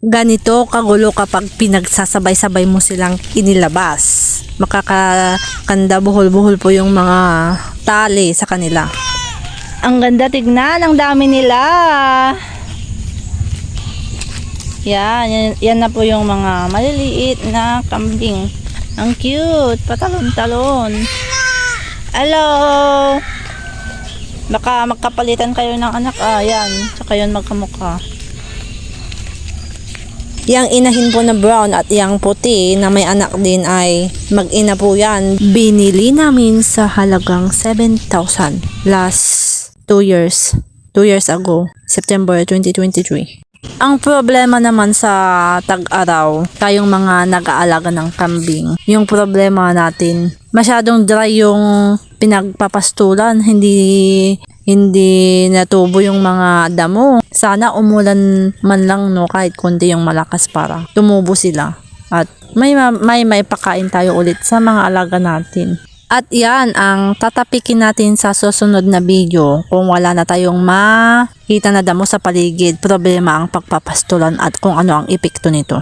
ganito kagulo kapag pinagsasabay-sabay mo silang inilabas. Makakakanda buhol-buhol po yung mga tali sa kanila. Ang ganda tignan, ang dami nila. Yan na po yung mga maliliit na kambing. Ang cute, patalon-talon. Hello! Baka magkapalitan kayo ng anak. Yan, tsaka yun magkamukha. Yang inahin po na brown at yang puti na may anak din ay mag-ina po yan. Binili namin sa halagang 7,000 last 2 years. 2 years ago, September 2023. Ang problema naman sa tag-araw, tayong mga nag-aalaga ng kambing, yung problema natin, masyadong dry yung pinagpapastulan, hindi natubo yung mga damo. Sana umulan man lang no, kahit kundi yung malakas para tumubo sila. At may pakain tayo ulit sa mga alaga natin. At yan ang tatapikin natin sa susunod na video kung wala na tayong makita na damo sa paligid. Problema ang pagpapastulan at kung ano ang epekto nito.